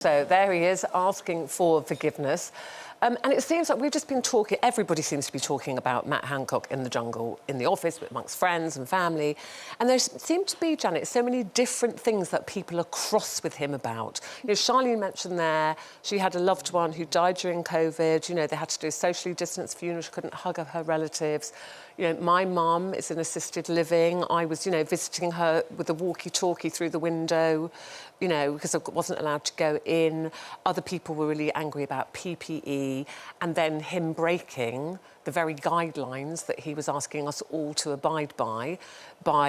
So there he is, asking for forgiveness. And it seems like we've just been talking, everybody seems to be talking about Matt Hancock in the jungle, in the office, amongst friends and family. And there seem to be, Janet, so many different things that people are cross with him about. You know, Charlene mentioned there, she had a loved one who died during COVID. You know, they had to do a socially distanced funeral. She couldn't hug her relatives. You know, my mum is in assisted living. I was, you know, visiting her with a walkie-talkie through the window, you know, because I wasn't allowed to go in. Other people were really angry about PPE and then him breaking the very guidelines that he was asking us all to abide by,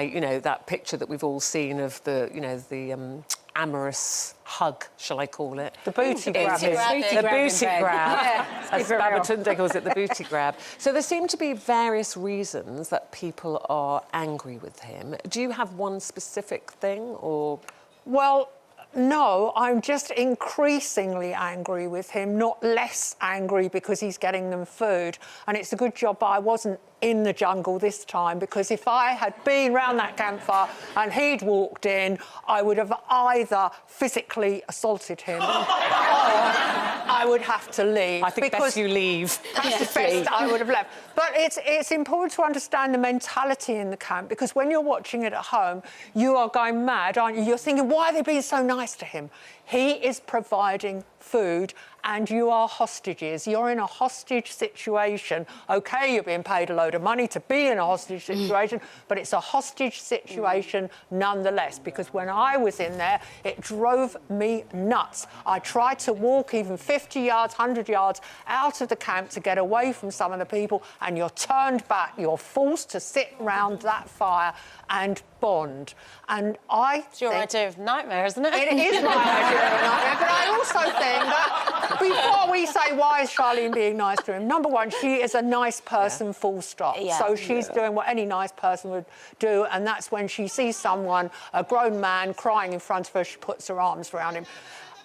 you know, that picture that we've all seen of the, you know, the amorous hug, shall I call it? The booty grab. The booty grab. As Babatunde calls it, the booty grab. So there seem to be various reasons that people are angry with him. Do you have one specific thing, or...? Well, no, I'm just increasingly angry with him, not less angry because he's getting them food. And it's a good job I wasn't in the jungle this time, because if I had been round that campfire and he'd walked in, I would have either physically assaulted him or I would have to leave. I think best you leave. That's best I would have left. But it's important to understand the mentality in the camp, because when you're watching it at home, you are going mad, aren't you? You're thinking, why are they being so nice to him? He is providing food and you are hostages. You're in a hostage situation. OK, you're being paid a load of money to be in a hostage situation, but it's a hostage situation nonetheless, because when I was in there, it drove me nuts. I tried to walk even 50 yards, 100 yards out of the camp to get away from some of the people, and you're turned back. You're forced to sit round that fire and bond. And it's your idea of nightmare, isn't it? It is my idea of nightmare, but I also think that before we say why is Charlene being nice to him, number one, she is a nice person, full stop. Yeah. So she's doing what any nice person would do, and that's when she sees someone, a grown man, crying in front of her, she puts her arms around him.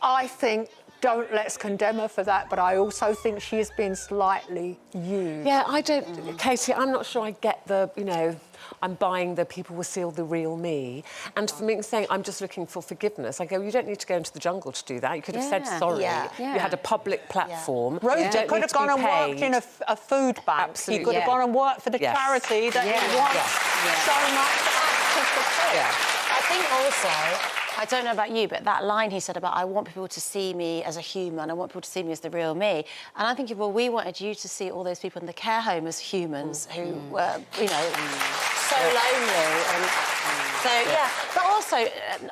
I think, don't let's condemn her for that, but I also think she has been slightly used. Yeah, I don't... Katie, I'm not sure I get the, you know, I'm buying the people will see the real me. And for me saying, I'm just looking for forgiveness, I go, you don't need to go into the jungle to do that. You could have said sorry. Yeah. You had a public platform. Rosa could have gone and worked in a food bank. Absolutely. He could have gone and worked for the charity that he wants so much to support. I think also, I don't know about you, but that line he said about, I want people to see me as a human, I want people to see me as the real me. And I'm thinking, well, we wanted you to see all those people in the care home as humans who were, you know, so lonely. And so, yeah. But also,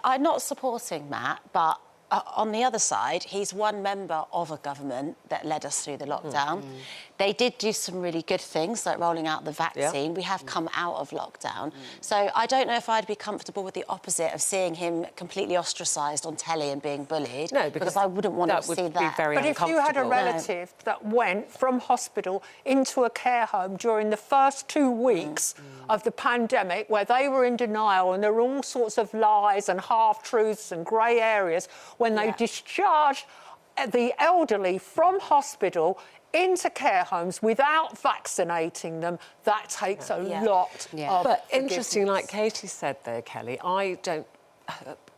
I'm not supporting Matt, but on the other side, he's one member of a government that led us through the lockdown. They did do some really good things, like rolling out the vaccine. We have come out of lockdown. So I don't know if I'd be comfortable with the opposite of seeing him completely ostracised on telly and being bullied. No, because I wouldn't want to see that. But if you had a relative that went from hospital into a care home during the first 2 weeks of the pandemic, where they were in denial and there were all sorts of lies and half-truths and grey areas, when they discharged the elderly from hospital into care homes without vaccinating them, that takes a lot of But interesting, like Katie said there, Kelly, I don't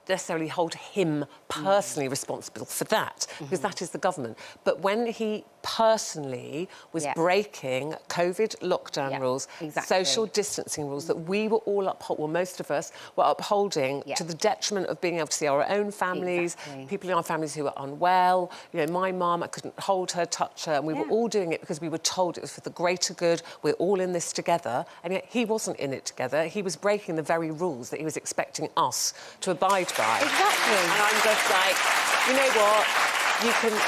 necessarily hold him personally responsible for that, because that is the government. But when he personally was breaking COVID lockdown rules, social distancing rules that we were all upholding, well, most of us were upholding to the detriment of being able to see our own families, people in our families who were unwell. You know, my mum, I couldn't hold her, touch her, and we were all doing it because we were told it was for the greater good, we're all in this together, and yet he wasn't in it together. He was breaking the very rules that he was expecting us to abide by. Exactly. And I'm just like, you know what?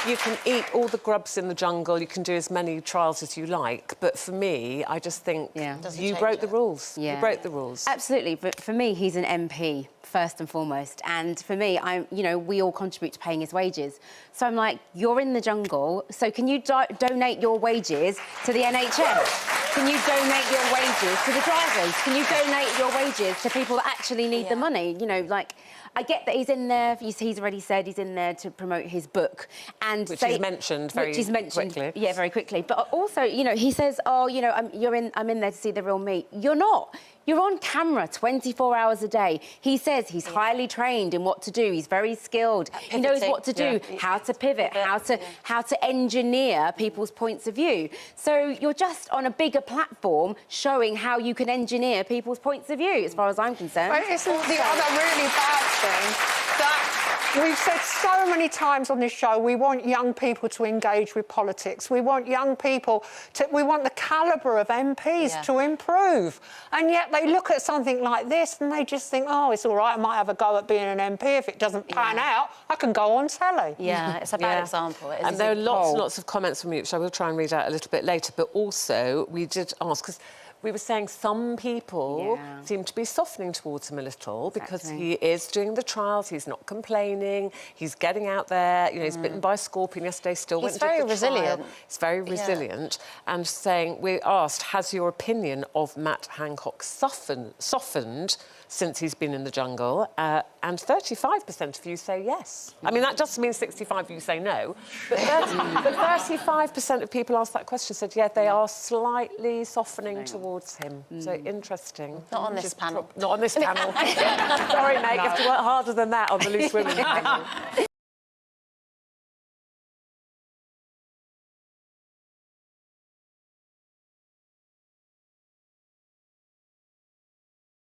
You can eat all the grubs in the jungle, you can do as many trials as you like, but for me, I just think you broke the rules. You broke the rules. Absolutely, but for me, he's an MP, first and foremost, and for me, you know, we all contribute to paying his wages. So I'm like, you're in the jungle, so can you donate your wages to the NHS? Can you donate your wages to the drivers? Can you donate your wages to people that actually need the money? You know, like, I get that he's in there, he's already said he's in there to promote his book. Which is mentioned very quickly. Yeah, very quickly. But also, you know, he says, oh, you know, I'm in there to see the real me. You're not. You're on camera 24 hours a day. He says he's highly trained in what to do. He's very skilled. He knows what to do, how to pivot, how to engineer people's points of view. So you're just on a bigger platform showing how you can engineer people's points of view, as far as I'm concerned. But isn't the other really bad thing that we've said so many times on this show, we want young people to engage with politics. We want young people to... We want the calibre of MPs to improve. And yet they look at something like this and they just think, oh, it's all right, I might have a go at being an MP. If it doesn't pan out, I can go on telly. Yeah, it's a bad example. And there are lots and lots of comments from you, which I will try and read out a little bit later, but also we did ask, because we were saying some people seem to be softening towards him a little because he is doing the trials, he's not complaining, he's getting out there, you know, he's bitten by a scorpion yesterday, still went to the resilient. trial. He's very resilient. And saying, we asked, has your opinion of Matt Hancock softened since he's been in the jungle? And 35% of you say yes. I mean, that just means 65 of you say no. But 35% of people asked that question said, yeah, they are slightly softening towards him. So interesting. Not on this panel. Not on this panel. Sorry, mate, you have to work harder than that on the Loose Women panel.